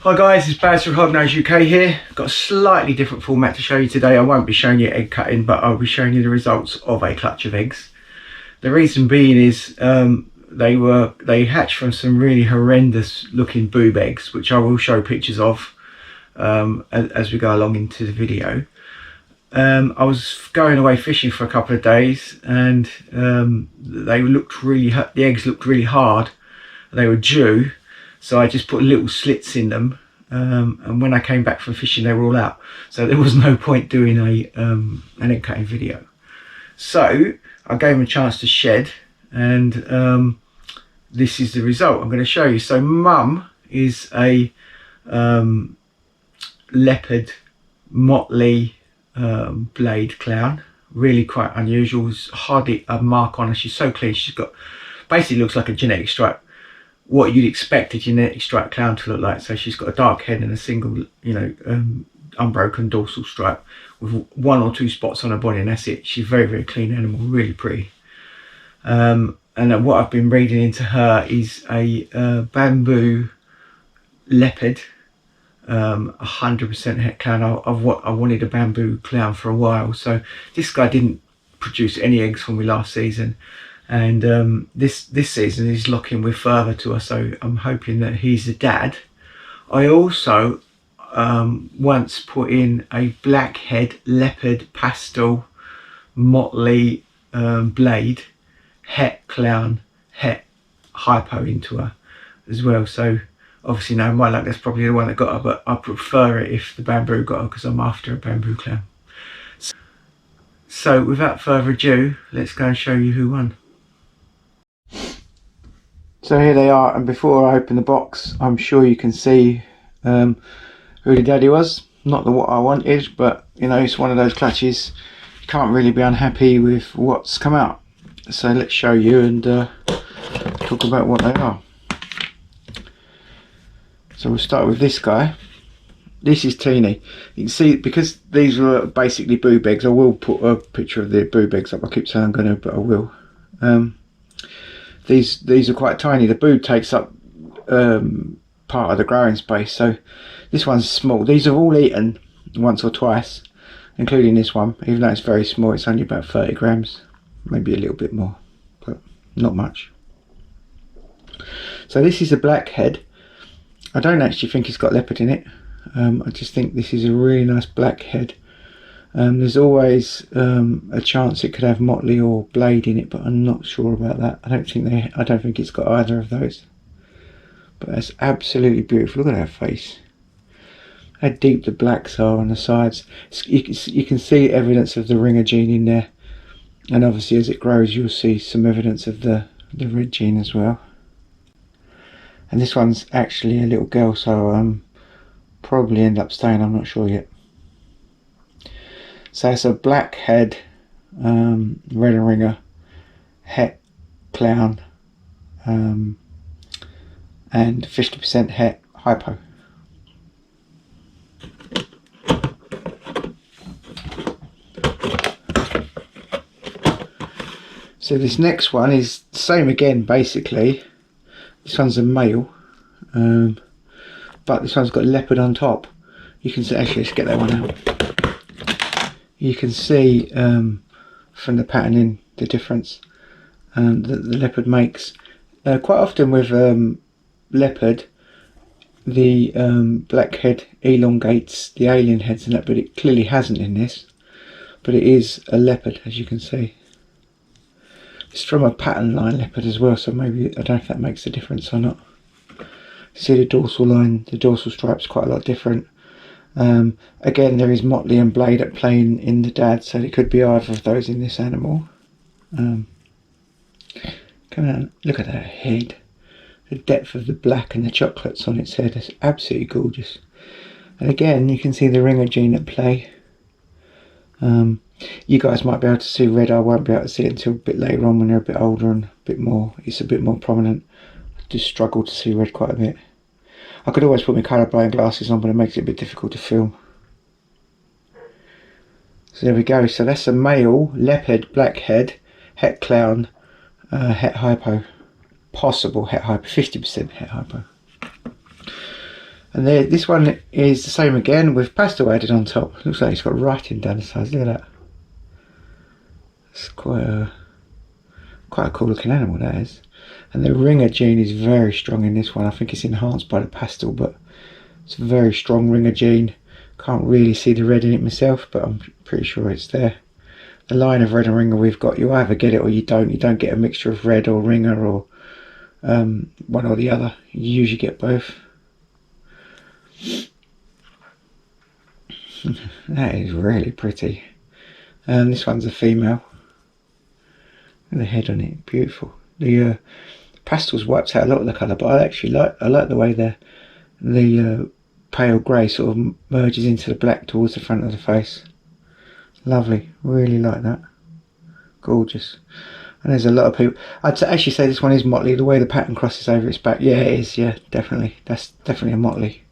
Hi guys, it's Baz from Hognose UK here. Got a slightly different format to show you today. I won't be showing you egg cutting, but I'll be showing you the results of a clutch of eggs. The reason being is they hatched from some really horrendous looking boob eggs, which I will show pictures of as we go along into the video. I was going away fishing for a couple of days, and the eggs looked really hard. They were due. So I just put little slits in them, and when I came back from fishing, they were all out. So there was no point doing an egg cutting video. So I gave them a chance to shed, and this is the result I'm going to show you. So Mum is a leopard motley blade clown, really quite unusual. There's hardly a mark on her. She's so clean. She's got, basically looks like a genetic stripe, what you'd expect a genetic stripe clown to look like. So she's got a dark head and a single, unbroken dorsal stripe with one or two spots on her body, and that's it. She's a very, very clean animal, really pretty. And what I've been breeding into her is a bamboo leopard, 100% het clown. I wanted a bamboo clown for a while, so this guy didn't produce any eggs for me last season. And this season he's locking with further to us, so I'm hoping that he's the dad. I also once put in a blackhead leopard pastel motley blade het clown het hypo into her as well. So obviously, no, my luck, that's probably the one that got her, but I prefer it if the bamboo got her, because I'm after a bamboo clown. So without further ado, let's go and show you who won. So here they are, and before I open the box, I'm sure you can see who the daddy was. Not what I wanted, but it's one of those clutches. You can't really be unhappy with what's come out. So let's show you and talk about what they are. So we'll start with this guy. This is Teeny. You can see, because these were basically boob eggs, I will put a picture of the boob eggs up. I keep saying I'm going to, but I will. These are quite tiny. The boob takes up part of the growing space, so this one's small. These have all eaten once or twice, including this one. Even though it's very small, it's only about 30 grams, maybe a little bit more, but not much. So this is a blackhead. I don't actually think it's got leopard in it. I just think this is a really nice blackhead. There's always a chance it could have motley or blade in it, but I'm not sure about that. I don't think it's got either of those. But that's absolutely beautiful. Look at that face. How deep the blacks are on the sides. You can see evidence of the ringer gene in there, and obviously as it grows you'll see some evidence of the red gene as well. And this one's actually a little girl, so probably end up staying, I'm not sure yet. So it's a blackhead, red ringer, het clown, and 50% het hypo. So this next one is the same again, basically. This one's a male, but this one's got leopard on top. You can see, actually let's get that one out. You can see from the patterning the difference that the leopard makes. Quite often with leopard, the blackhead elongates the alien heads and that, but it clearly hasn't in this. But it is a leopard, as you can see. It's from a pattern line leopard as well, so maybe, I don't know if that makes a difference or not. See the dorsal line, the dorsal stripe's quite a lot different. Again, there is motley and blade at play in the dad, so it could be either of those in this animal. Come on, look at that head. The depth of the black and the chocolates on its head is absolutely gorgeous. And again, you can see the ringer gene at play. You guys might be able to see red. I won't be able to see it until a bit later on when they're a bit older and it's a bit more prominent. I just struggle to see red quite a bit. I could always put my colour-blind glasses on, but it makes it a bit difficult to film. So there we go. So that's a male leopard blackhead het clown het hypo, possible het hypo, 50% het hypo. And this one is the same again with pastel added on top. Looks like it's got writing down the sides. Look at that. It's quite a cool looking animal, that is. And the ringer gene is very strong in this one. I think it's enhanced by the pastel, but it's a very strong ringer gene. Can't really see the red in it myself, but I'm pretty sure it's there. The line of red and ringer we've got, you either get it or you don't. You don't get a mixture of red or ringer or one or the other. You usually get both. That is really pretty. And this one's a female. Look at the head on it, beautiful. The pastels wipes out a lot of the colour, but I like the way the pale grey sort of merges into the black towards the front of the face. Lovely, really like that. Gorgeous. And there's a lot of people. I'd actually say this one is motley. The way the pattern crosses over its back, yeah, it is. Yeah, definitely. That's definitely a motley.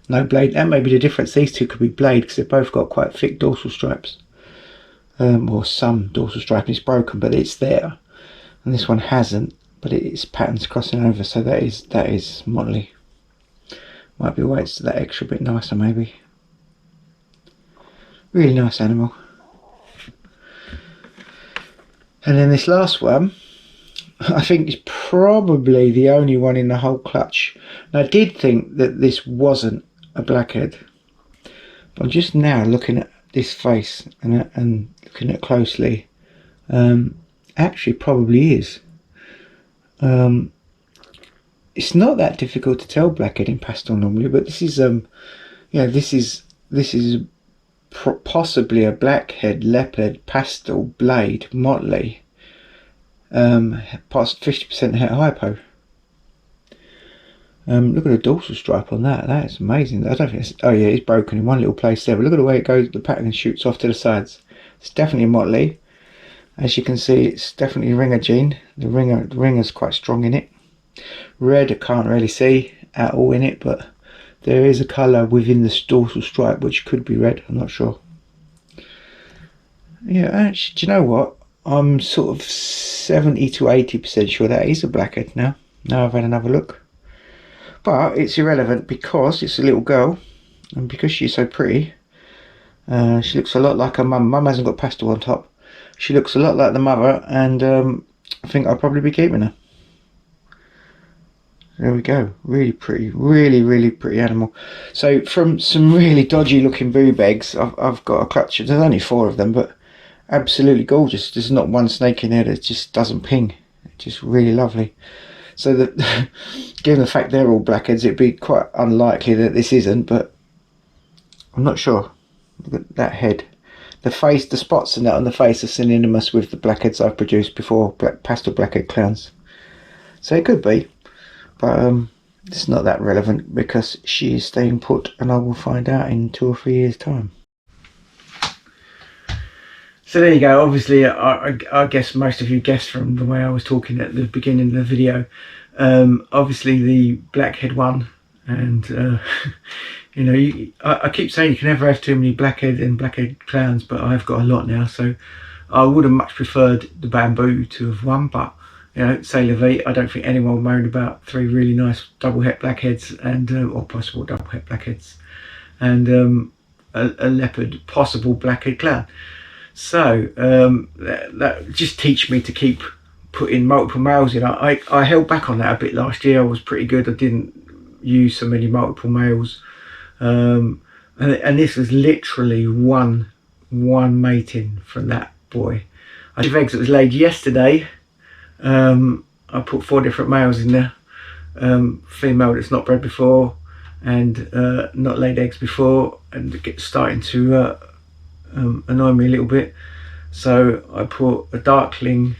No blade. That may be the difference. These two could be blade because they've both got quite thick dorsal stripes. Or some dorsal stripe is broken, but it's there. And this one hasn't, but its patterns crossing over, so that is motley. Might be why it's that extra bit nicer, maybe. Really nice animal. And then this last one, I think is probably the only one in the whole clutch. And I did think that this wasn't a blackhead, but I'm just now looking at this face and looking at it closely. Actually, probably is. It's not that difficult to tell blackhead in pastel normally, but this is this is possibly a blackhead leopard pastel blade motley, past 50% hypo. Look at the dorsal stripe on that. That is amazing. I don't think it's, oh yeah, it's broken in one little place there, but look at the way it goes. The pattern shoots off to the sides. It's definitely a motley. As you can see, it's definitely ringer gene. The ringer's quite strong in it. Red I can't really see at all in it, but there is a colour within the dorsal stripe which could be red. I'm not sure. Yeah, actually, do you know what? I'm sort of 70 to 80% sure that is a blackhead now. Now I've had another look. But it's irrelevant because it's a little girl, and because she's so pretty. She looks a lot like her mum. Mum hasn't got pastel on top. She looks a lot like the mother, and I think I'll probably be keeping her. There we go. Really pretty, really pretty animal. So from some really dodgy looking boob eggs, I've got a clutch. There's only 4 of them, but absolutely gorgeous. There's not one snake in there that just doesn't ping. It's just really lovely. So that, given the fact they're all blackheads, it'd be quite unlikely that this isn't, but I'm not sure. Look at that head. The face, the spots and that on the face are synonymous with the blackheads I've produced before, pastel blackhead clowns. So it could be, but it's not that relevant because she is staying put, and I will find out in 2 or 3 years' time. So there you go. Obviously, I guess most of you guessed from the way I was talking at the beginning of the video. Obviously, the blackhead won, and you know, I keep saying you can never have too many blackhead and blackhead clowns, but I've got a lot now, so I would have much preferred the bamboo to have won. But you know, say la vie, I don't think anyone will moan about 3 really nice double het blackheads and or possible double het blackheads and a leopard possible blackhead clown. So that just teach me to keep putting multiple males in. I held back on that a bit last year. I was pretty good. I didn't use so many multiple males, and this was literally one mating from that boy. I have eggs that was laid yesterday. I put 4 different males in there, female that's not bred before and not laid eggs before, and it gets starting to annoy me a little bit. So I put a darkling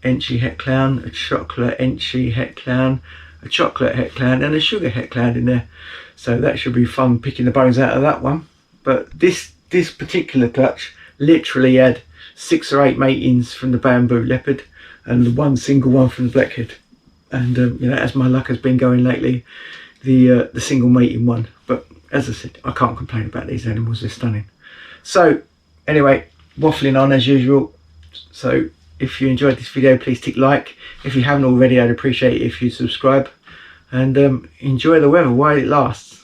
Enchi het clown, a chocolate Enchi het clown, a chocolate het clown and a sugar het clown in there. So that should be fun picking the bones out of that one. But this particular clutch literally had 6 or 8 matings from the bamboo leopard and 1 single one from the blackhead. And you know, as my luck has been going lately, the single mating one. But as I said, I can't complain about these animals. They're stunning. So anyway, waffling on as usual. So if you enjoyed this video, please tick like. If you haven't already, I'd appreciate it if you subscribe, and enjoy the weather while it lasts.